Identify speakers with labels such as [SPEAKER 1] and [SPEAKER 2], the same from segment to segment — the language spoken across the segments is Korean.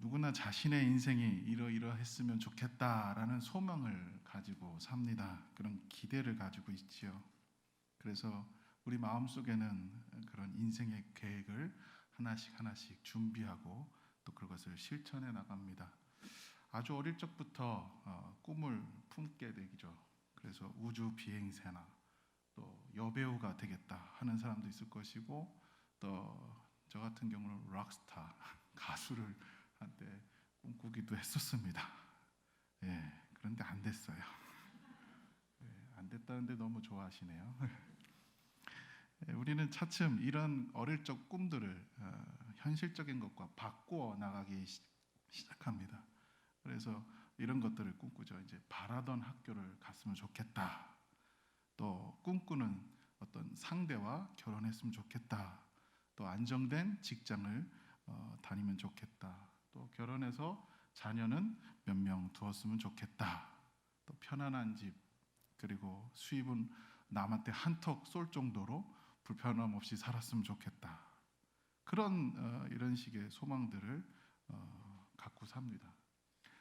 [SPEAKER 1] 누구나 자신의 인생이 이러이러했으면 좋겠다라는 소망을 가지고 삽니다. 그런 기대를 가지고 있지요. 그래서 우리 마음속에는 그런 인생의 계획을 하나씩 하나씩 준비하고 또 그것을 실천해 나갑니다. 아주 어릴 적부터 꿈을 품게 되죠. 그래서 우주 비행사나 또 여배우가 되겠다 하는 사람도 있을 것이고, 또 저 같은 경우는 락스타 가수를 한때 꿈꾸기도 했었습니다. 예, 그런데 안 됐어요. 예, 안 됐다는데 너무 좋아하시네요. 예, 우리는 차츰 이런 어릴 적 꿈들을 현실적인 것과 바꾸어 나가기 시작합니다. 그래서 이런 것들을 꿈꾸죠. 이제 바라던 학교를 갔으면 좋겠다. 또 꿈꾸는 어떤 상대와 결혼했으면 좋겠다. 또 안정된 직장을 다니면 좋겠다. 또 결혼해서 자녀는 몇 명 두었으면 좋겠다. 또 편안한 집, 그리고 수입은 남한테 한턱 쏠 정도로 불편함 없이 살았으면 좋겠다. 그런 이런 식의 소망들을 갖고 삽니다.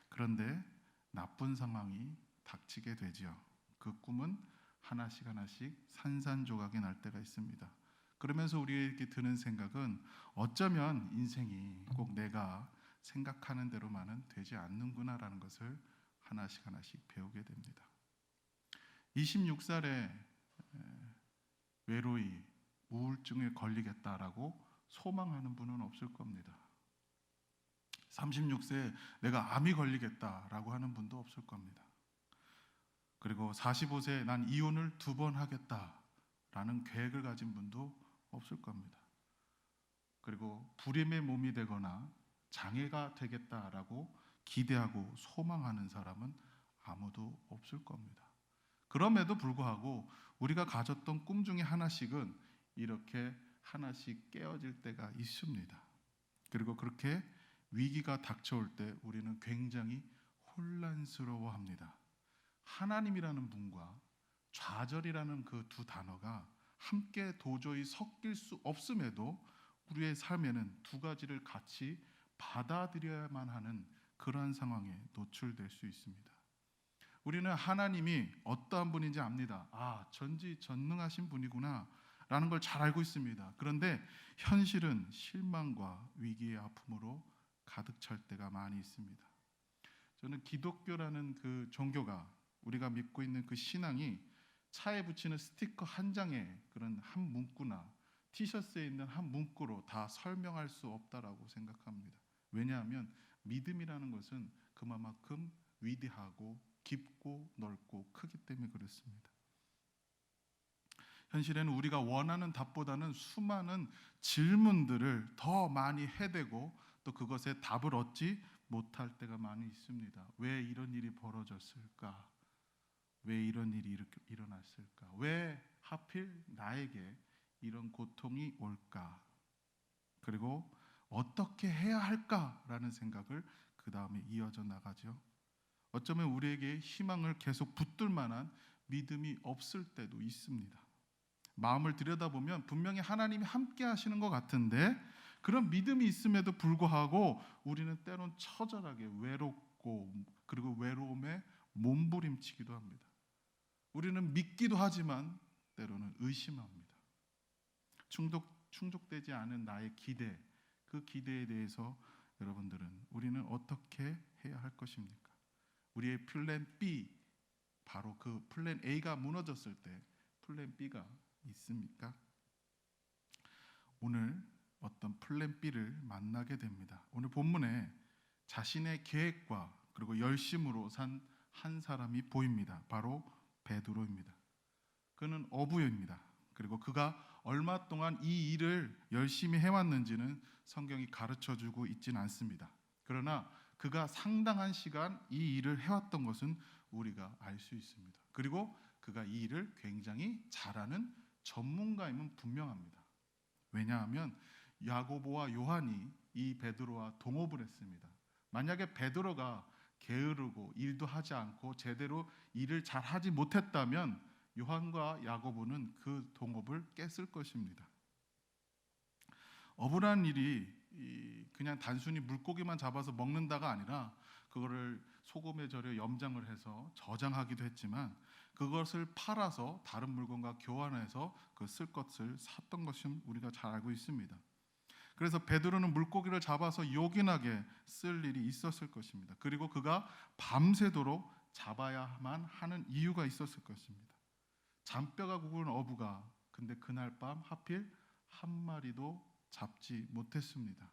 [SPEAKER 1] 그런데 나쁜 상황이 닥치게 되지요. 그 꿈은 하나씩 하나씩 산산조각이 날 때가 있습니다. 그러면서 우리에게 드는 생각은 어쩌면 인생이 꼭 내가 생각하는 대로만은 되지 않는구나라는 것을 하나씩 하나씩 배우게 됩니다. 26살에 외로이 우울증에 걸리겠다라고 소망하는 분은 없을 겁니다. 36세에 내가 암이 걸리겠다라고 하는 분도 없을 겁니다. 그리고 45세에 난 이혼을 2번 하겠다라는 계획을 가진 분도 없을 겁니다. 그리고 불임의 몸이 되거나 장애가 되겠다라고 기대하고 소망하는 사람은 아무도 없을 겁니다. 그럼에도 불구하고 우리가 가졌던 꿈 중에 하나씩은 이렇게 하나씩 깨어질 때가 있습니다. 그리고 그렇게 위기가 닥쳐올 때 우리는 굉장히 혼란스러워합니다. 하나님이라는 분과 좌절이라는 그 두 단어가 함께 도저히 섞일 수 없음에도 우리의 삶에는 두 가지를 같이 받아들여야만 하는 그러한 상황에 노출될 수 있습니다. 우리는 하나님이 어떠한 분인지 압니다. 전지전능하신 분이구나 라는 걸 잘 알고 있습니다. 그런데 현실은 실망과 위기의 아픔으로 가득 찰 때가 많이 있습니다. 저는 기독교라는 그 종교가, 우리가 믿고 있는 그 신앙이 차에 붙이는 스티커 한 장에 그런 한 문구나 티셔츠에 있는 한 문구로 다 설명할 수 없다라고 생각합니다. 왜냐하면 믿음이라는 것은 그만큼 위대하고 깊고 넓고 크기 때문에 그렇습니다. 현실에는 우리가 원하는 답보다는 수많은 질문들을 더 많이 해대고 또 그것에 답을 얻지 못할 때가 많이 있습니다. 왜 이런 일이 벌어졌을까? 왜 이런 일이 이렇게 일어났을까? 왜 하필 나에게 이런 고통이 올까? 그리고 어떻게 해야 할까라는 생각을 그 다음에 이어져 나가죠. 어쩌면 우리에게 희망을 계속 붙들 만한 믿음이 없을 때도 있습니다. 마음을 들여다보면 분명히 하나님이 함께 하시는 것 같은데 그런 믿음이 있음에도 불구하고 우리는 때론 처절하게 외롭고 그리고 외로움에 몸부림치기도 합니다. 우리는 믿기도 하지만 때로는 의심합니다. 충족되지 않은 나의 기대, 그 기대에 대해서 여러분들은 우리는 어떻게 해야 할 것입니까? 우리의 플랜 B, 바로 그 플랜 A가 무너졌을 때 플랜 B가 있습니까? 오늘 어떤 플랜 B를 만나게 됩니다. 오늘 본문에 자신의 계획과 그리고 열심으로 산 한 사람이 보입니다. 바로 베드로입니다. 그는 어부입니다. 그리고 그가 얼마 동안 이 일을 열심히 해왔는지는 성경이 가르쳐주고 있지는 않습니다. 그러나 그가 상당한 시간 이 일을 해왔던 것은 우리가 알 수 있습니다. 그리고 그가 이 일을 굉장히 잘하는 전문가임은 분명합니다. 왜냐하면 야고보와 요한이 이 베드로와 동업을 했습니다. 만약에 베드로가 게으르고 일도 하지 않고 제대로 일을 잘 하지 못했다면 요한과 야고보는 그 동업을 깼을 것입니다. 어부란 일이 그냥 단순히 물고기만 잡아서 먹는다가 아니라 그거를 소금에 절여 염장을 해서 저장하기도 했지만 그것을 팔아서 다른 물건과 교환해서 그 쓸 것을 샀던 것은 우리가 잘 알고 있습니다. 그래서 베드로는 물고기를 잡아서 요긴하게 쓸 일이 있었을 것입니다. 그리고 그가 밤새도록 잡아야만 하는 이유가 있었을 것입니다. 잔뼈가 굵은 어부가 근데 그날 밤 하필 한 마리도 잡지 못했습니다.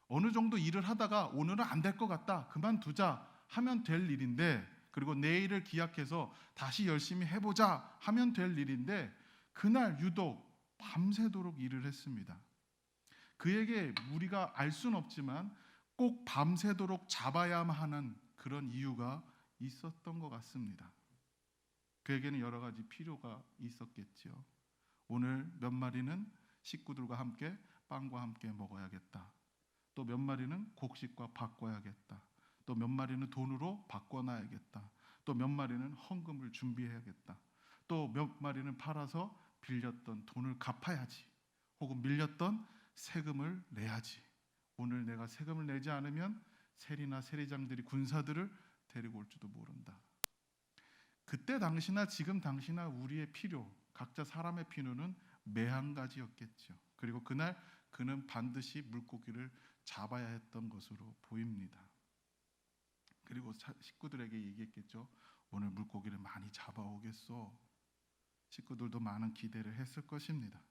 [SPEAKER 1] 어느 정도 일을 하다가 오늘은 안 될 것 같다, 그만두자 하면 될 일인데, 그리고 내일을 기약해서 다시 열심히 해보자 하면 될 일인데 그날 유독 밤새도록 일을 했습니다. 그에게 우리가 알 수는 없지만 꼭 밤새도록 잡아야만 하는 그런 이유가 있었던 것 같습니다. 그에게는 여러 가지 필요가 있었겠지요. 오늘 몇 마리는 식구들과 함께 빵과 함께 먹어야겠다. 또 몇 마리는 곡식과 바꿔야겠다. 또 몇 마리는 돈으로 바꿔놔야겠다. 또 몇 마리는 헌금을 준비해야겠다. 또 몇 마리는 팔아서 빌렸던 돈을 갚아야지. 혹은 밀렸던 세금을 내야지. 오늘 내가 세금을 내지 않으면 세리나 세리장들이 군사들을 데리고 올지도 모른다. 그때 당시나 지금 당시나 우리의 필요, 각자 사람의 필요는 매한 가지였겠죠. 그리고 그날 그는 반드시 물고기를 잡아야 했던 것으로 보입니다. 그리고 식구들에게 얘기했겠죠. 오늘 물고기를 많이 잡아오겠소. 식구들도 많은 기대를 했을 것입니다.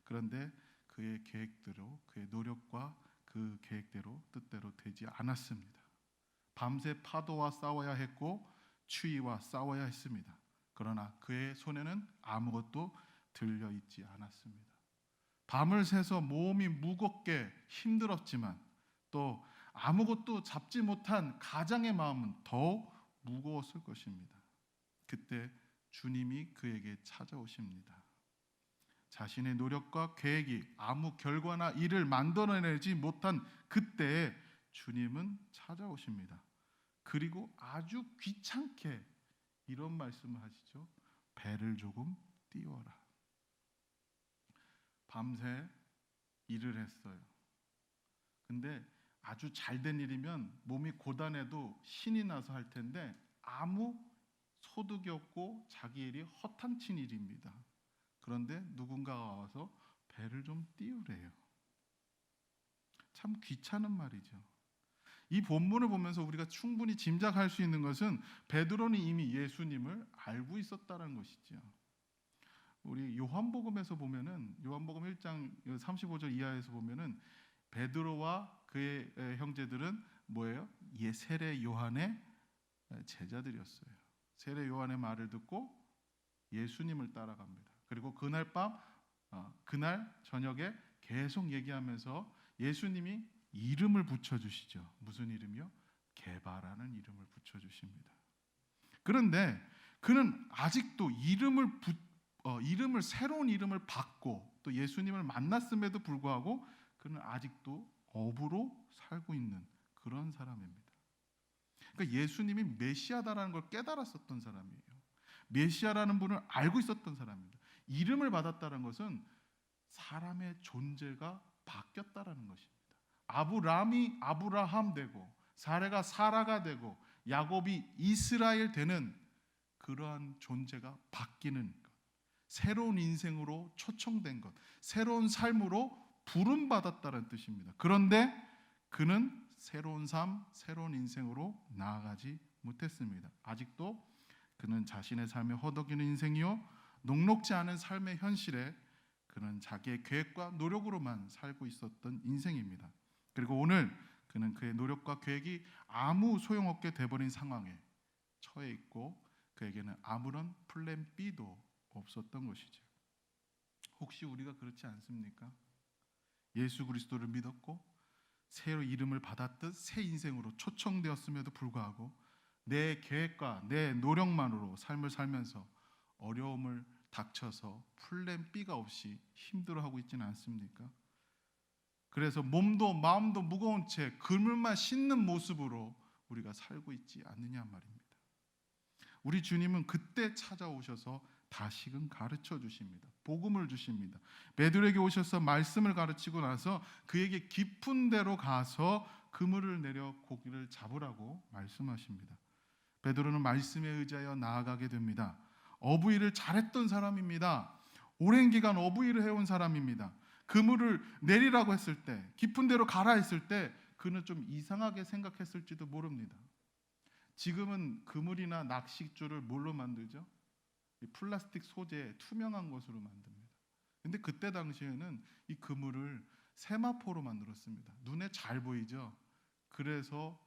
[SPEAKER 1] 그런데 그의 계획대로, 그의 노력과 그 계획대로 뜻대로 되지 않았습니다. 밤새 파도와 싸워야 했고 추위와 싸워야 했습니다. 그러나 그의 손에는 아무것도 들려있지 않았습니다. 밤을 새서 몸이 무겁게 힘들었지만 또 아무것도 잡지 못한 가장의 마음은 더욱 무거웠을 것입니다. 그때 주님이 그에게 찾아오십니다. 자신의 노력과 계획이 아무 결과나 일을 만들어내지 못한 그때에 주님은 찾아오십니다. 그리고 아주 귀찮게 이런 말씀을 하시죠. 배를 조금 띄워라. 밤새 일을 했어요. 근데 아주 잘된 일이면 몸이 고단해도 신이 나서 할 텐데 아무 소득이 없고 자기 일이 허탄친 일입니다. 그런데 누군가가 와서 배를 좀 띄우래요. 참 귀찮은 말이죠. 이 본문을 보면서 우리가 충분히 짐작할 수 있는 것은 베드로는 이미 예수님을 알고 있었다는 것이죠. 우리 요한복음에서 보면은 요한복음 1장 35절 이하에서 보면은 베드로와 그의 형제들은 뭐예요? 세례 요한의 제자들이었어요. 세례 요한의 말을 듣고 예수님을 따라갑니다. 그리고 그날 밤, 그날 저녁에 계속 얘기하면서 예수님이 이름을 붙여주시죠. 무슨 이름이요? 게바라는 이름을 붙여주십니다. 그런데 그는 아직도 새로운 이름을 받고 또 예수님을 만났음에도 불구하고 그는 아직도 어부로 살고 있는 그런 사람입니다. 그러니까 예수님이 메시아다라는 걸 깨달았었던 사람이에요. 메시아라는 분을 알고 있었던 사람입니다. 이름을 받았다는 것은 사람의 존재가 바뀌었다라는 것입니다. 아브람이 아브라함 되고 사레가 사라가 되고 야곱이 이스라엘 되는 그러한 존재가 바뀌는 것, 새로운 인생으로 초청된 것, 새로운 삶으로 부름받았다는 뜻입니다. 그런데 그는 새로운 삶, 새로운 인생으로 나아가지 못했습니다. 아직도 그는 자신의 삶에 허덕이는 인생이요, 녹록지 않은 삶의 현실에 그는 자기의 계획과 노력으로만 살고 있었던 인생입니다. 그리고 오늘 그는 그의 노력과 계획이 아무 소용없게 돼버린 상황에 처해 있고 그에게는 아무런 플랜 B도 없었던 것이죠. 혹시 우리가 그렇지 않습니까? 예수 그리스도를 믿었고 새로 이름을 받았듯 새 인생으로 초청되었음에도 불구하고 내 계획과 내 노력만으로 삶을 살면서 어려움을 닥쳐서 플랜 B가 없이 힘들어하고 있지는 않습니까? 그래서 몸도 마음도 무거운 채 그물만 씻는 모습으로 우리가 살고 있지 않느냐 말입니다. 우리 주님은 그때 찾아오셔서 다시금 가르쳐 주십니다. 복음을 주십니다. 베드로에게 오셔서 말씀을 가르치고 나서 그에게 깊은 데로 가서 그물을 내려 고기를 잡으라고 말씀하십니다. 베드로는 말씀에 의지하여 나아가게 됩니다. 어부일을 잘했던 사람입니다. 오랜 기간 어부일을 해온 사람입니다. 그물을 내리라고 했을 때, 깊은 데로 가라 했을 때 그는 좀 이상하게 생각했을지도 모릅니다. 지금은 그물이나 낚싯줄을 뭘로 만들죠? 이 플라스틱 소재 투명한 것으로 만듭니다. 근데 그때 당시에는 이 그물을 세마포로 만들었습니다. 눈에 잘 보이죠? 그래서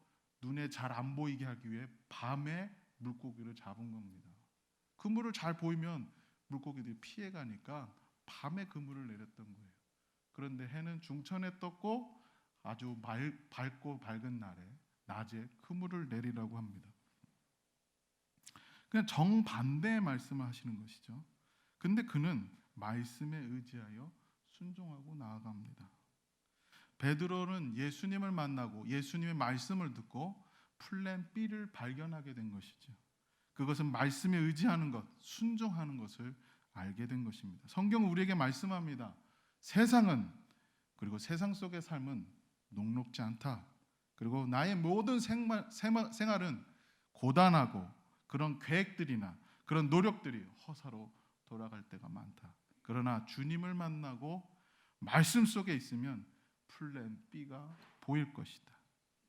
[SPEAKER 1] 눈에 잘 안 보이게 하기 위해 밤에 물고기를 잡은 겁니다. 그물을 잘 보이면 물고기들이 피해가니까 밤에 그물을 내렸던 거예요. 그런데 해는 중천에 떴고 아주 밝고 밝은 날에 낮에 그물을 내리라고 합니다. 그냥 정반대의 말씀을 하시는 것이죠. 근데 그는 말씀에 의지하여 순종하고 나아갑니다. 베드로는 예수님을 만나고 예수님의 말씀을 듣고 플랜 B를 발견하게 된 것이죠. 그것은 말씀에 의지하는 것, 순종하는 것을 알게 된 것입니다. 성경은 우리에게 말씀합니다. 세상은, 그리고 세상 속의 삶은 녹록지 않다. 그리고 나의 모든 생활은 고단하고 그런 계획들이나 그런 노력들이 허사로 돌아갈 때가 많다. 그러나 주님을 만나고 말씀 속에 있으면 플랜 B가 보일 것이다.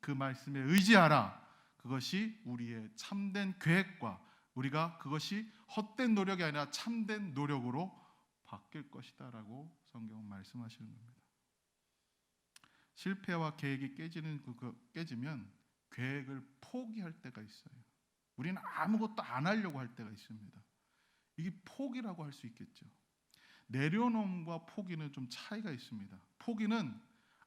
[SPEAKER 1] 그 말씀에 의지하라. 그것이 우리의 참된 계획과 우리가 그것이 헛된 노력이 아니라 참된 노력으로 바뀔 것이다 라고 성경은 말씀하시는 겁니다. 실패와 계획이 깨지면 계획을 포기할 때가 있어요. 우리는 아무것도 안 하려고 할 때가 있습니다. 이게 포기라고 할 수 있겠죠. 내려놓음과 포기는 좀 차이가 있습니다. 포기는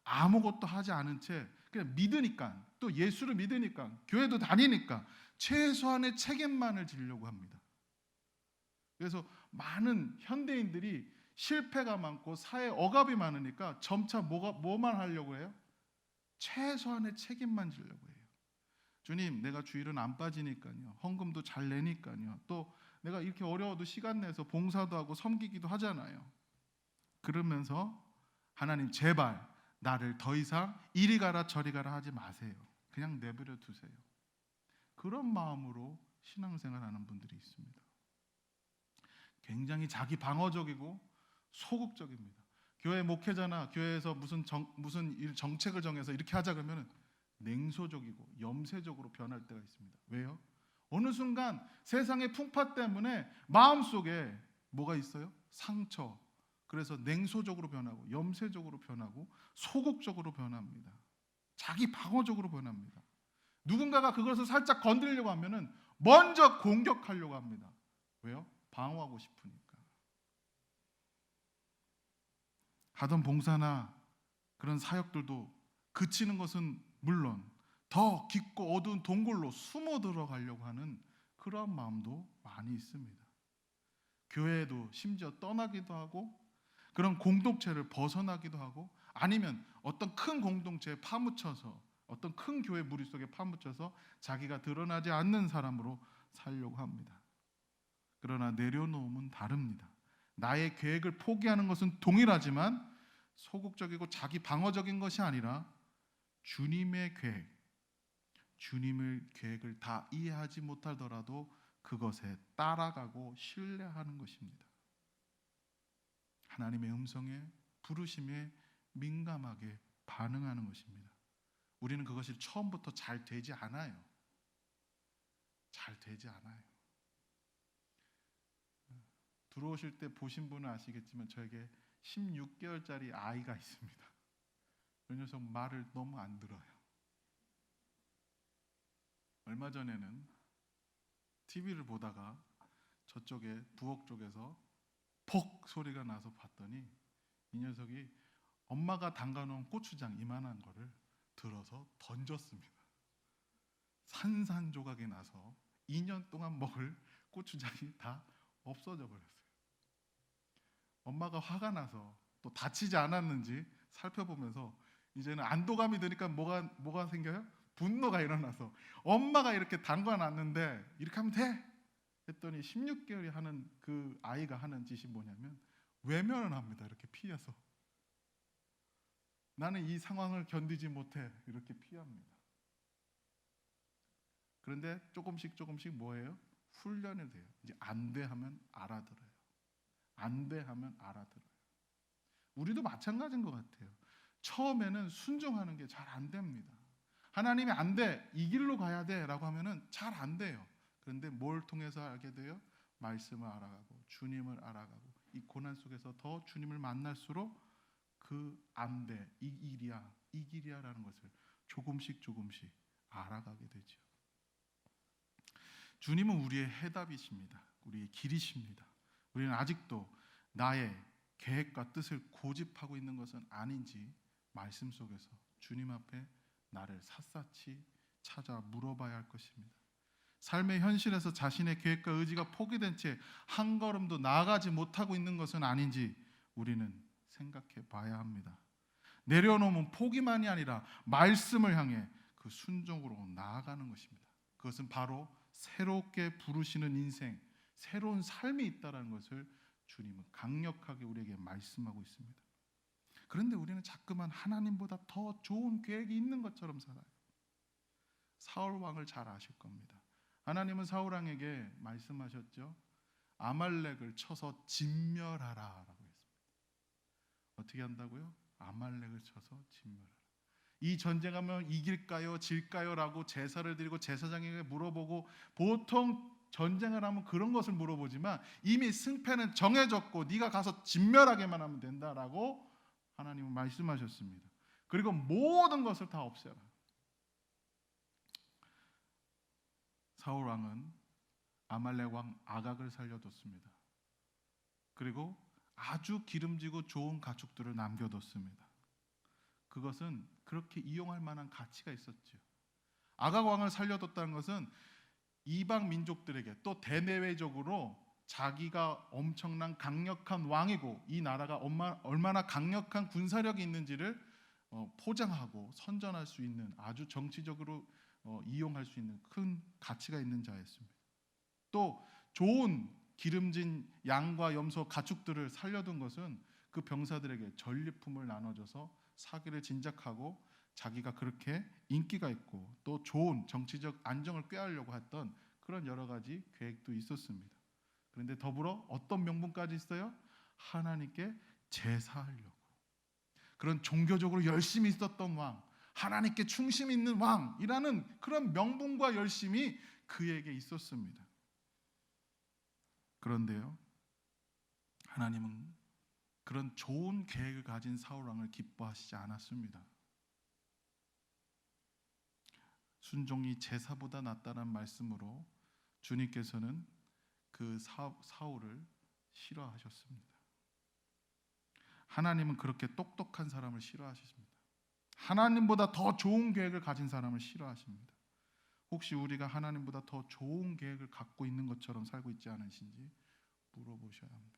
[SPEAKER 1] 아무것도 하지 않은 채 그냥 믿으니까, 또 예수를 믿으니까, 교회도 다니니까 최소한의 책임만을 지려고 합니다. 그래서 많은 현대인들이 실패가 많고 사회 억압이 많으니까 점차 뭐만 하려고 해요? 최소한의 책임만 지려고 해요. 주님, 내가 주일은 안 빠지니까요. 헌금도 잘 내니까요. 또 내가 이렇게 어려워도 시간 내서 봉사도 하고 섬기기도 하잖아요. 그러면서 하나님 제발 나를 더 이상 이리 가라 저리 가라 하지 마세요. 그냥 내버려 두세요. 그런 마음으로 신앙생활하는 분들이 있습니다. 굉장히 자기 방어적이고 소극적입니다. 교회 목회자나 교회에서 무슨 정책을 정해서 이렇게 하자 그러면 냉소적이고 염세적으로 변할 때가 있습니다. 왜요? 어느 순간 세상의 풍파 때문에 마음속에 뭐가 있어요? 상처. 그래서 냉소적으로 변하고 염세적으로 변하고 소극적으로 변합니다. 자기 방어적으로 변합니다. 누군가가 그것을 살짝 건드리려고 하면은 먼저 공격하려고 합니다. 왜요? 방어하고 싶으니까. 하던 봉사나 그런 사역들도 그치는 것은 물론 더 깊고 어두운 동굴로 숨어 들어가려고 하는 그런 마음도 많이 있습니다. 교회에도 심지어 떠나기도 하고 그런 공동체를 벗어나기도 하고 아니면 어떤 큰 공동체에 파묻혀서 어떤 큰 교회 무리 속에 파묻혀서 자기가 드러나지 않는 사람으로 살려고 합니다. 그러나 내려놓음은 다릅니다. 나의 계획을 포기하는 것은 동일하지만 소극적이고 자기 방어적인 것이 아니라 주님의 계획, 주님의 계획을 다 이해하지 못하더라도 그것에 따라가고 신뢰하는 것입니다. 하나님의 음성에 부르심에 민감하게 반응하는 것입니다. 우리는 그것이 처음부터 잘 되지 않아요. 잘 되지 않아요. 들어오실 때 보신 분은 아시겠지만 저에게 16개월짜리 아이가 있습니다. 이 녀석 말을 너무 안 들어요. 얼마 전에는 TV를 보다가 저쪽에 부엌 쪽에서 퍽 소리가 나서 봤더니 이 녀석이 엄마가 담가놓은 고추장 이만한 거를 들어서 던졌습니다. 산산조각이 나서 2년 동안 먹을 고추장이 다 없어져 버렸어요. 엄마가 화가 나서 또 다치지 않았는지 살펴보면서 이제는 안도감이 드니까 뭐가 생겨요? 분노가 일어나서 엄마가 이렇게 담가놨는데 이렇게 하면 돼? 했더니 16개월이 하는 그 아이가 하는 짓이 뭐냐면 외면을 합니다. 이렇게 피해서. 나는 이 상황을 견디지 못해. 이렇게 피합니다. 그런데 조금씩 뭐예요? 훈련이 돼요. 이제 안 돼 하면 알아들어요. 안 돼 하면 알아들어요. 우리도 마찬가지인 것 같아요. 처음에는 순종하는 게 잘 안 됩니다. 하나님이 안 돼, 이 길로 가야 돼 라고 하면은 잘 안 돼요. 그런데 뭘 통해서 알게 돼요? 말씀을 알아가고 주님을 알아가고 이 고난 속에서 더 주님을 만날수록 그 안 돼, 이 길이야 라는 것을 조금씩 알아가게 되죠. 주님은 우리의 해답이십니다. 우리의 길이십니다. 우리는 아직도 나의 계획과 뜻을 고집하고 있는 것은 아닌지 말씀 속에서 주님 앞에 나를 샅샅이 찾아 물어봐야 할 것입니다. 삶의 현실에서 자신의 계획과 의지가 포기된 채 한 걸음도 나아가지 못하고 있는 것은 아닌지 우리는 생각해 봐야 합니다. 내려놓으면 포기만이 아니라 말씀을 향해 그 순종으로 나아가는 것입니다. 그것은 바로 새롭게 부르시는 인생, 새로운 삶이 있다는 것을 주님은 강력하게 우리에게 말씀하고 있습니다. 그런데 우리는 자꾸만 하나님보다 더 좋은 계획이 있는 것처럼 살아요. 사울 왕을 잘 아실 겁니다. 하나님은 사울 왕에게 말씀하셨죠. 아말렉을 쳐서 진멸하라라고 했습니다. 어떻게 한다고요? 아말렉을 쳐서 진멸하라. 이 전쟁하면 이길까요? 질까요? 라고 제사를 드리고 제사장에게 물어보고, 보통 전쟁을 하면 그런 것을 물어보지만 이미 승패는 정해졌고 네가 가서 진멸하게만 하면 된다라고 하나님은 말씀하셨습니다. 그리고 모든 것을 다 없애라. 사울 왕은 아말렉 왕 아각을 살려뒀습니다. 그리고 아주 기름지고 좋은 가축들을 남겨뒀습니다. 그것은 그렇게 이용할 만한 가치가 있었죠. 아각 왕을 살려뒀다는 것은 이방 민족들에게 또 대내외적으로 자기가 엄청난 강력한 왕이고 이 나라가 얼마나 강력한 군사력이 있는지를 포장하고 선전할 수 있는, 아주 정치적으로 이용할 수 있는 큰 가치가 있는 자였습니다. 또 좋은 기름진 양과 염소, 가축들을 살려둔 것은 그 병사들에게 전리품을 나눠줘서 사기를 진작하고 자기가 그렇게 인기가 있고 또 좋은 정치적 안정을 꾀하려고 했던 그런 여러 가지 계획도 있었습니다. 그런데 더불어 어떤 명분까지 있어요? 하나님께 제사하려고, 그런 종교적으로 열심히 있었던 왕, 하나님께 충심 있는 왕이라는 그런 명분과 열심이 그에게 있었습니다. 그런데요, 하나님은 그런 좋은 계획을 가진 사울 왕을 기뻐하시지 않았습니다. 순종이 제사보다 낫다는 말씀으로 주님께서는 그 사울을 싫어하셨습니다. 하나님은 그렇게 똑똑한 사람을 싫어하십니다. 하나님보다 더 좋은 계획을 가진 사람을 싫어하십니다. 혹시 우리가 하나님보다 더 좋은 계획을 갖고 있는 것처럼 살고 있지 않으신지 물어보셔야 합니다.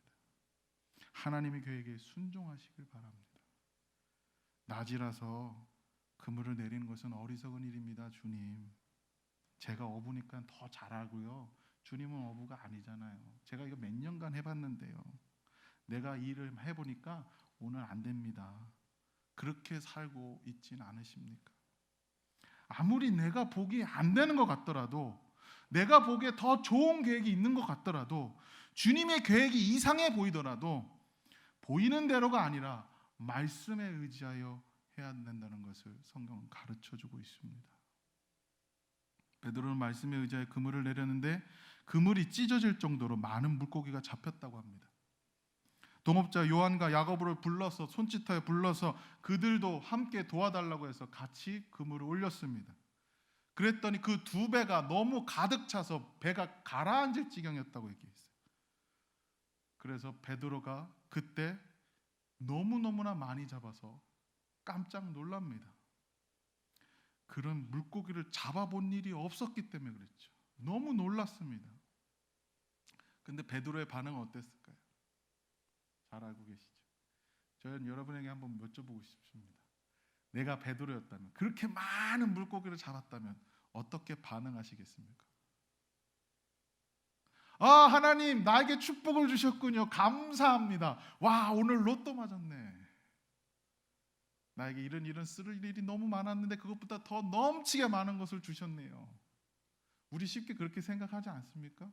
[SPEAKER 1] 하나님의 계획에 순종하시길 바랍니다. 낮이라서 그물을 내리는 것은 어리석은 일입니다. 주님, 제가 어부니까 더 잘 알고요. 주님은 어부가 아니잖아요. 제가 이거 몇 년간 해봤는데요. 내가 일을 해보니까 오늘 안 됩니다. 그렇게 살고 있진 않으십니까? 아무리 내가 보기에 안 되는 것 같더라도, 내가 보기에 더 좋은 계획이 있는 것 같더라도, 주님의 계획이 이상해 보이더라도 보이는 대로가 아니라 말씀에 의지하여 해야 된다는 것을 성경은 가르쳐주고 있습니다. 베드로는 말씀에 의지하여 그물을 내렸는데 그물이 찢어질 정도로 많은 물고기가 잡혔다고 합니다. 동업자 요한과 야고보를 불러서 손짓하여 불러서 그들도 함께 도와달라고 해서 같이 그물을 올렸습니다. 그랬더니 그 두 배가 너무 가득 차서 배가 가라앉을 지경이었다고 얘기했어요. 그래서 베드로가 그때 너무너무나 많이 잡아서 깜짝 놀랍니다. 그런 물고기를 잡아본 일이 없었기 때문에 그랬죠. 너무 놀랐습니다. 근데 베드로의 반응은 어땠을까요? 잘 알고 계시죠? 저는 여러분에게 한번 여쭤보고 싶습니다. 내가 베드로였다면, 그렇게 많은 물고기를 잡았다면 어떻게 반응하시겠습니까? 하나님 나에게 축복을 주셨군요. 감사합니다. 와, 오늘 로또 맞았네. 나에게 이런 쓸 일이 너무 많았는데 그것보다 더 넘치게 많은 것을 주셨네요. 우리 쉽게 그렇게 생각하지 않습니까?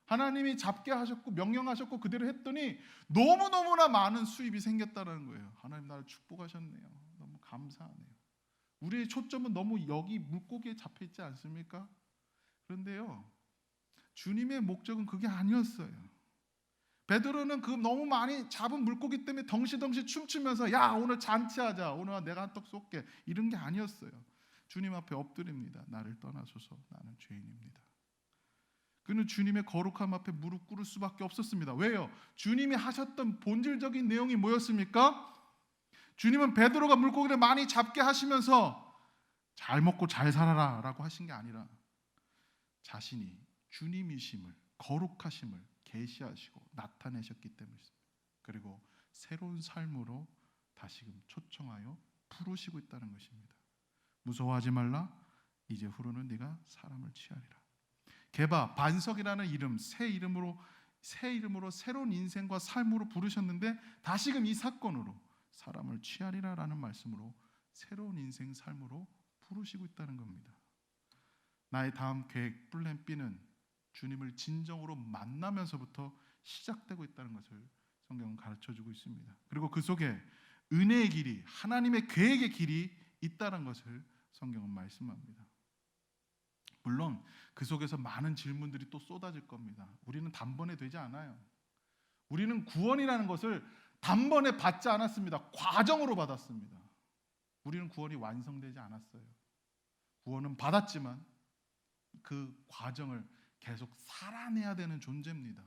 [SPEAKER 1] 하나님이 잡게 하셨고 명령하셨고 그대로 했더니 너무너무나 많은 수입이 생겼다는 거예요. 하나님 나를 축복하셨네요. 너무 감사하네요. 우리의 초점은 너무 여기 물고기에 잡혀 있지 않습니까? 그런데요, 주님의 목적은 그게 아니었어요. 베드로는 그 너무 많이 잡은 물고기 때문에 덩실덩실 춤추면서 야, 오늘 잔치하자, 오늘 내가 한턱 쏠게, 이런 게 아니었어요. 주님 앞에 엎드립니다. 나를 떠나소서, 나는 죄인입니다. 그는 주님의 거룩함 앞에 무릎 꿇을 수밖에 없었습니다. 왜요? 주님이 하셨던 본질적인 내용이 뭐였습니까? 주님은 베드로가 물고기를 많이 잡게 하시면서 잘 먹고 잘 살아라 라고 하신 게 아니라 자신이 주님이심을, 거룩하심을 계시하시고 나타내셨기 때문입니다. 그리고 새로운 삶으로 다시금 초청하여 부르시고 있다는 것입니다. 무서워하지 말라. 이제 후로는 네가 사람을 취하리라. 게바, 반석이라는 이름, 새 이름으로 새로운 인생과 삶으로 부르셨는데 다시금 이 사건으로 사람을 취하리라라는 말씀으로 새로운 인생 삶으로 부르시고 있다는 겁니다. 나의 다음 계획 플랜 B는 주님을 진정으로 만나면서부터 시작되고 있다는 것을 성경은 가르쳐주고 있습니다. 그리고 그 속에 은혜의 길이, 하나님의 계획의 길이 있다는 것을 성경은 말씀합니다. 물론 그 속에서 많은 질문들이 또 쏟아질 겁니다. 우리는 단번에 되지 않아요. 우리는 구원이라는 것을 단번에 받지 않았습니다. 과정으로 받았습니다. 우리는 구원이 완성되지 않았어요. 구원은 받았지만 그 과정을 계속 살아내야 되는 존재입니다.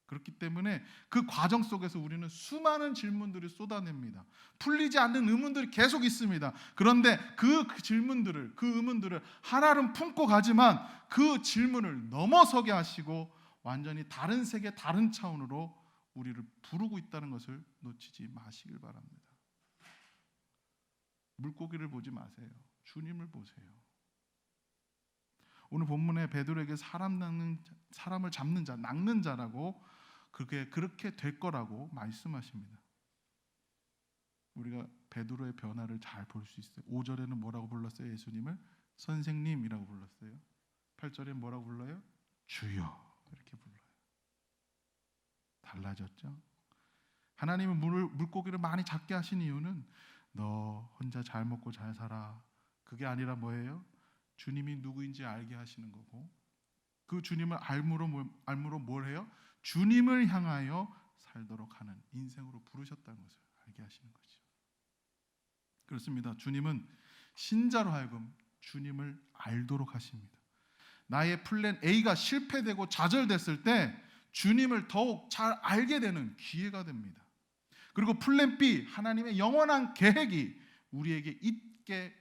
[SPEAKER 1] 그렇기 때문에 그 과정 속에서 우리는 수많은 질문들을 쏟아냅니다. 풀리지 않는 의문들이 계속 있습니다. 그런데 그 질문들을, 그 의문들을 하나는 품고 가지만 그 질문을 넘어서게 하시고 완전히 다른 세계, 다른 차원으로 우리를 부르고 있다는 것을 놓치지 마시길 바랍니다. 물고기를 보지 마세요. 주님을 보세요. 오늘 본문에 베드로에게 사람을 잡는 자, 낚는 자라고 그렇게 될 거라고 말씀하십니다. 우리가 베드로의 변화를 잘 볼 수 있어요. 5절에는 뭐라고 불렀어요? 예수님을 선생님이라고 불렀어요. 8절에 뭐라고 불러요? 주여, 이렇게 불러요. 달라졌죠? 하나님은 물고기를 많이 잡게 하신 이유는 너 혼자 잘 먹고 잘 살아, 그게 아니라 뭐예요? 주님이 누구인지 알게 하시는 거고, 그 주님을 알므로 뭘 해요? 주님을 향하여 살도록 하는 인생으로 부르셨다는 것을 알게 하시는 거죠. 그렇습니다. 주님은 신자로 하여금 주님을 알도록 하십니다. 나의 플랜 A가 실패되고 좌절됐을 때 주님을 더욱 잘 알게 되는 기회가 됩니다. 그리고 플랜 B, 하나님의 영원한 계획이 우리에게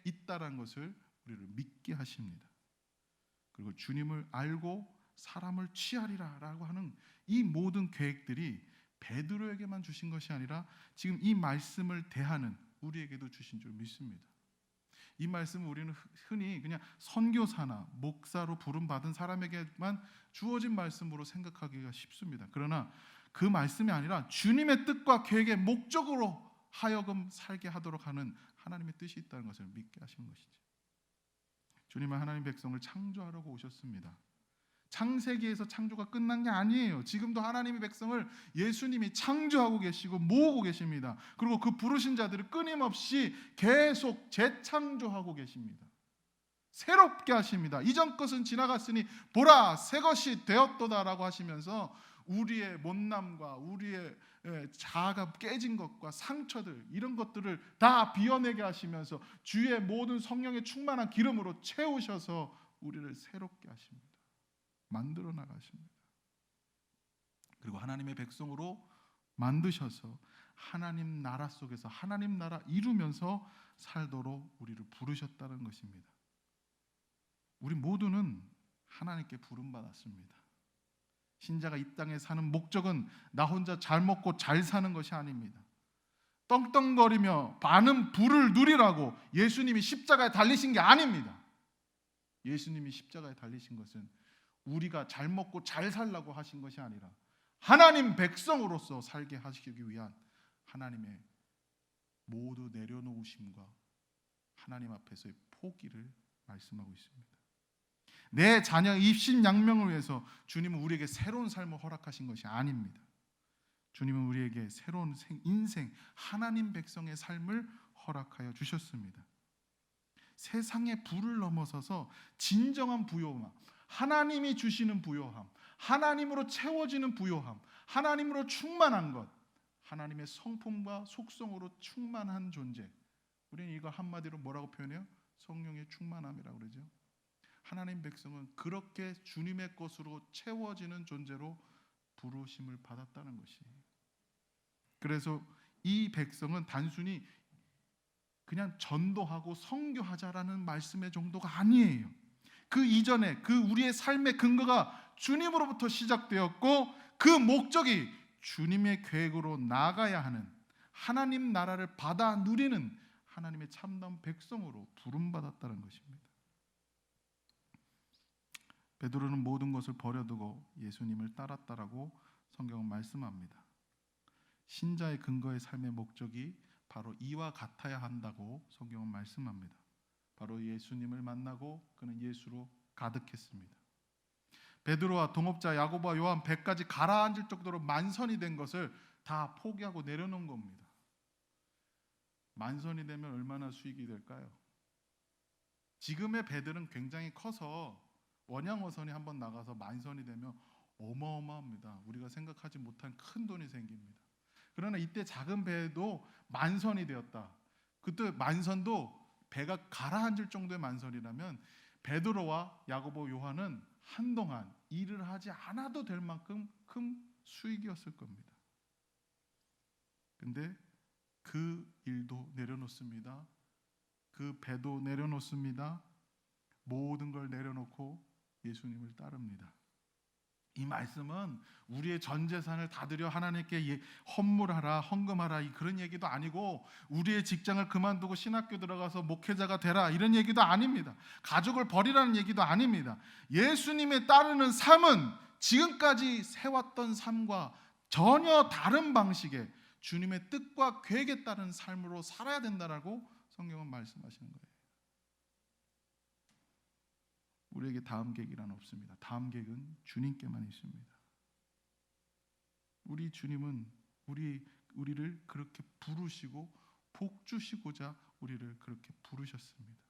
[SPEAKER 1] 있다는 것을 우리를 믿게 하십니다. 그리고 주님을 알고 사람을 취하리라 라고 하는 이 모든 계획들이 베드로에게만 주신 것이 아니라 지금 이 말씀을 대하는 우리에게도 주신 줄 믿습니다. 이 말씀은 우리는 흔히 그냥 선교사나 목사로 부름받은 사람에게만 주어진 말씀으로 생각하기가 쉽습니다. 그러나 그 말씀이 아니라 주님의 뜻과 계획의 목적으로 하여금 살게 하도록 하는 하나님의 뜻이 있다는 것을 믿게 하시는 것이죠. 주님은 하나님 백성을 창조하려고 오셨습니다. 창세기에서 창조가 끝난 게 아니에요. 지금도 하나님의 백성을 예수님이 창조하고 계시고 모으고 계십니다. 그리고 그 부르신 자들을 끊임없이 계속 재창조하고 계십니다. 새롭게 하십니다. 이전 것은 지나갔으니 보라 새 것이 되었도다라고 하시면서 우리의 못남과 우리의 자아가 깨진 것과 상처들, 이런 것들을 다 비워내게 하시면서 주의 모든 성령의 충만한 기름으로 채우셔서 우리를 새롭게 하십니다. 만들어 나가십니다. 그리고 하나님의 백성으로 만드셔서 하나님 나라 속에서 하나님 나라 이루면서 살도록 우리를 부르셨다는 것입니다. 우리 모두는 하나님께 부름받았습니다. 신자가 이 땅에 사는 목적은 나 혼자 잘 먹고 잘 사는 것이 아닙니다. 떵떵거리며 많은 부를 누리라고 예수님이 십자가에 달리신 게 아닙니다. 예수님이 십자가에 달리신 것은 우리가 잘 먹고 잘 살라고 하신 것이 아니라 하나님 백성으로서 살게 하시기 위한 하나님의 모두 내려놓으심과 하나님 앞에서의 포기를 말씀하고 있습니다. 내 자녀 입신양명을 위해서 주님은 우리에게 새로운 삶을 허락하신 것이 아닙니다. 주님은 우리에게 새로운 인생, 하나님 백성의 삶을 허락하여 주셨습니다. 세상의 부를 넘어서서 진정한 부요함, 하나님이 주시는 부요함, 하나님으로 채워지는 부요함, 하나님으로 충만한 것, 하나님의 성품과 속성으로 충만한 존재. 우리는 이걸 한마디로 뭐라고 표현해요? 성령의 충만함이라고 그러죠. 하나님 백성은 그렇게 주님의 것으로 채워지는 존재로 부르심을 받았다는 것이에요. 그래서 이 백성은 단순히 그냥 전도하고 선교하자라는 말씀의 정도가 아니에요. 그 이전에 그 우리의 삶의 근거가 주님으로부터 시작되었고 그 목적이 주님의 계획으로 나아가야 하는 하나님 나라를 받아 누리는 하나님의 참다운 백성으로 부름받았다는 것입니다. 베드로는 모든 것을 버려두고 예수님을 따랐다라고 성경은 말씀합니다. 신자의 근거의 삶의 목적이 바로 이와 같아야 한다고 성경은 말씀합니다. 바로 예수님을 만나고 그는 예수로 가득했습니다. 베드로와 동업자 야고보와 요한 배까지 가라앉을 정도로 만선이 된 것을 다 포기하고 내려놓은 겁니다. 만선이 되면 얼마나 수익이 될까요? 지금의 배들은 굉장히 커서 원양어선이 한번 나가서 만선이 되면 어마어마합니다. 우리가 생각하지 못한 큰 돈이 생깁니다. 그러나 이때 작은 배도 만선이 되었다. 그때 만선도 배가 가라앉을 정도의 만선이라면 베드로와 야고보, 요한은 한동안 일을 하지 않아도 될 만큼 큰 수익이었을 겁니다. 근데 그 일도 내려놓습니다. 그 배도 내려놓습니다. 모든 걸 내려놓고 예수님을 따릅니다. 이 말씀은 우리의 전 재산을 다 드려 하나님께 헌물하라, 헌금하라 그런 얘기도 아니고 우리의 직장을 그만두고 신학교 들어가서 목회자가 되라 이런 얘기도 아닙니다. 가족을 버리라는 얘기도 아닙니다. 예수님의 따르는 삶은 지금까지 세웠던 삶과 전혀 다른 방식의 주님의 뜻과 계획에 따른 삶으로 살아야 된다라고 성경은 말씀하시는 거예요. 우리에게 다음 계획이란 없습니다. 다음 계획은 주님께만 있습니다. 우리 주님은 우리를 그렇게 부르시고 복 주시고자 우리를 그렇게 부르셨습니다.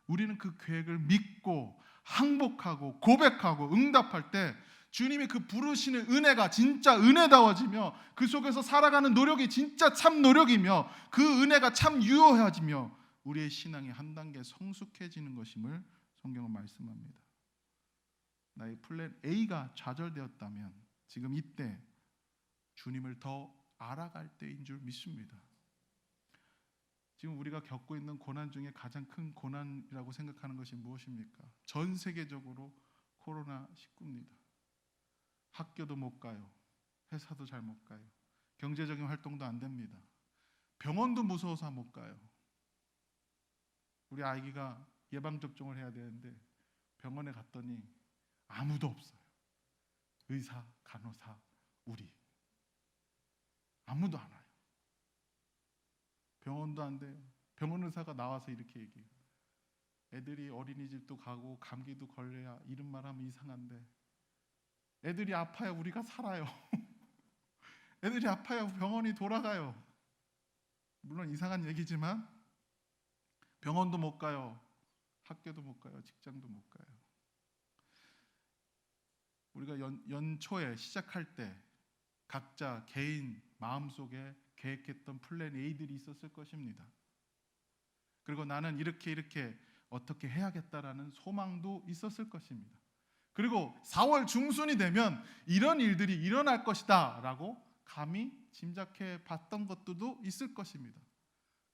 [SPEAKER 1] 우리는 그 계획을 믿고 항복하고 고백하고 응답할 때 주님이 그 부르시는 은혜가 진짜 은혜다워지며 그 속에서 살아가는 노력이 진짜 참 노력이며 그 은혜가 참 유효해지며 우리의 신앙이 한 단계 성숙해지는 것임을 성경은 말씀합니다. 나의 플랜 A가 좌절되었다면 지금 이때 주님을 더 알아갈 때인 줄 믿습니다. 지금 우리가 겪고 있는 고난 중에 가장 큰 고난이라고 생각하는 것이 무엇입니까? 전 세계적으로 코로나19입니다. 학교도 못 가요. 회사도 잘 못 가요. 경제적인 활동도 안 됩니다. 병원도 무서워서 못 가요. 우리 아기가 예방접종을 해야 되는데 병원에 갔더니 아무도 없어요. 의사, 간호사, 우리 아무도 안 와요. 병원도 안 돼요. 병원 의사가 나와서 이렇게 얘기해요. 애들이 어린이집도 가고 감기도 걸려야 이런 말 하면 이상한데 애들이 아파야 우리가 살아요. 애들이 아파야 병원이 돌아가요. 물론 이상한 얘기지만 병원도 못 가요. 학교도 못 가요. 직장도 못 가요. 우리가 연초에 시작할 때 각자 개인 마음속에 계획했던 플랜 A들이 있었을 것입니다. 그리고 나는 이렇게 어떻게 해야겠다라는 소망도 있었을 것입니다. 그리고 4월 중순이 되면 이런 일들이 일어날 것이다 라고 감히 짐작해 봤던 것들도 있을 것입니다.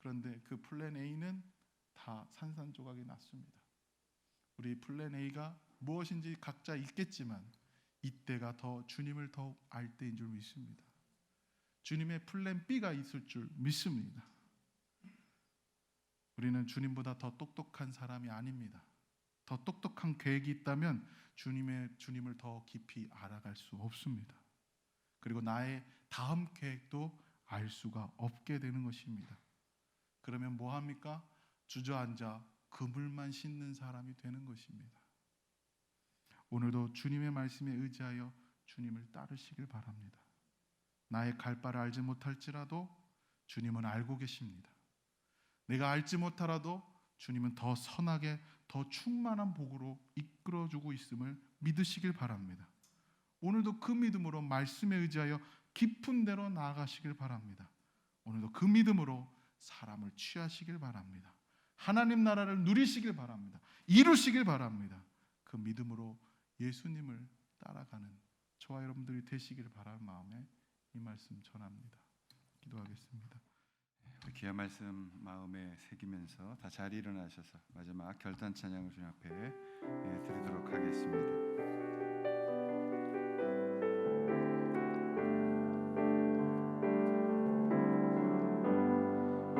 [SPEAKER 1] 그런데 그 플랜 A는 다 산산조각이 났습니다. 우리 플랜 A가 무엇인지 각자 있겠지만 이때가 더 주님을 더욱 알 때인 줄 믿습니다. 주님의 플랜 B가 있을 줄 믿습니다. 우리는 주님보다 더 똑똑한 사람이 아닙니다. 더 똑똑한 계획이 있다면 주님을 더 깊이 알아갈 수 없습니다. 그리고 나의 다음 계획도 알 수가 없게 되는 것입니다. 그러면 뭐 합니까? 주저앉아 그물만 씻는 사람이 되는 것입니다. 오늘도 주님의 말씀에 의지하여 주님을 따르시길 바랍니다. 나의 갈 바를 알지 못할지라도 주님은 알고 계십니다. 내가 알지 못하라도 주님은 더 선하게 더 충만한 복으로 이끌어주고 있음을 믿으시길 바랍니다. 오늘도 그 믿음으로 말씀에 의지하여 깊은 데로 나아가시길 바랍니다. 오늘도 그 믿음으로 사람을 취하시길 바랍니다. 하나님 나라를 누리시길 바랍니다. 이루시길 바랍니다. 그 믿음으로 예수님을 따라가는 저와 여러분들이 되시길 바라는 마음에 이 말씀 전합니다. 기도하겠습니다.
[SPEAKER 2] 귀한 말씀 마음에 새기면서 다 자리 일어나셔서 마지막 결단 찬양을 주님 앞에 드리도록 하겠습니다.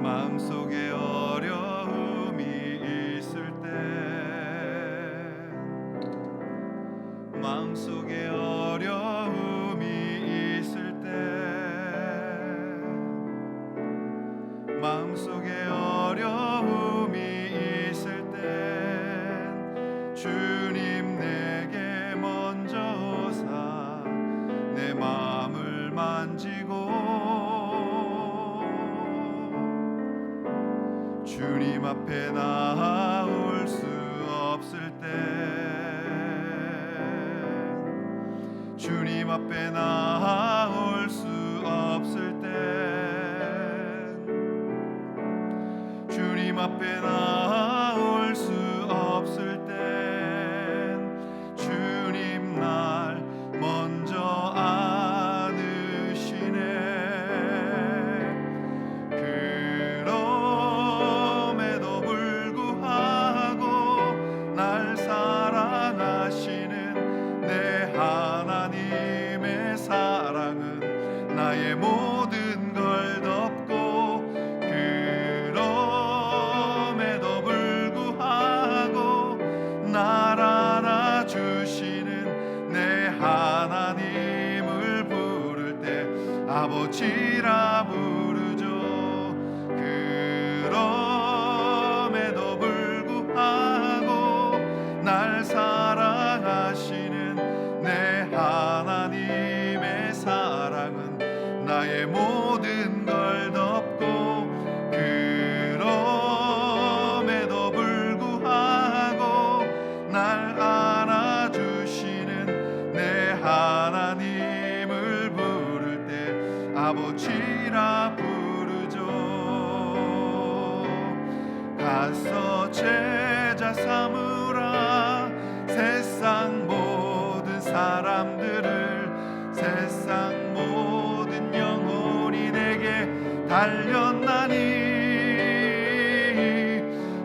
[SPEAKER 2] 마음속에 어려움이 있을 때, 마음속에 어려움이 있을 때, 마음속에 어려움이 있을 때 주님 내게 먼저 오사 내 마음을 만지고 주님 앞에 나올 수 없을 때, 주님 앞에 나올 수 없을 때, 주님 앞에 나올 수 없을 때 주님 날 먼저 안으시네. 그럼에도 불구하고 날 사랑하시는 내 하나님의 사랑은 나의 모든 걸 덮고, 날 안아주시는 내 하나님을 부를 때 아버지라 부르죠. 그럼에도 불구하고 날 사랑하시는 내 하나님의 사랑은 나의 모든 걸 덮고, 그럼에도 불구하고 날 안아주시는 내 하나님을 부를 때 아버지라 부르죠. 가서 제자 삼으라 세상 모든 사람들을, 세상 모든 영혼이 내게 달렸나니.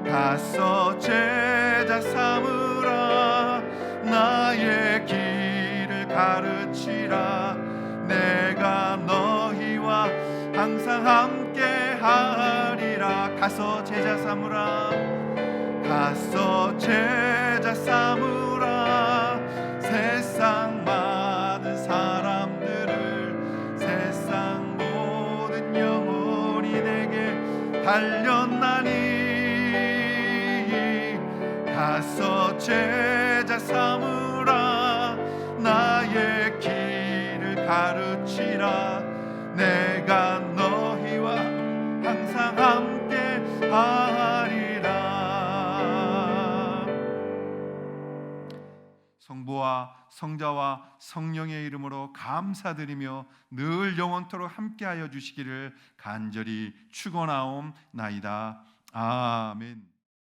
[SPEAKER 2] 가서 제자 삼으라 나의 길을 가르치라. 내가 너희와 항상 함께 하리라. 가서 제자 삼으라, 가서 제자 삼으라 세상 많은 사람들을, 세상 모든 영혼이 내게 달렸나니. 가서 제자 삼으라 나의 길을 가르치라. 내가 너희와 항상 함께 하리라. 성부와 성자와 성령의 이름으로 감사드리며 늘 영원토록 함께하여 주시기를 간절히 축원하옵나이다. 아멘.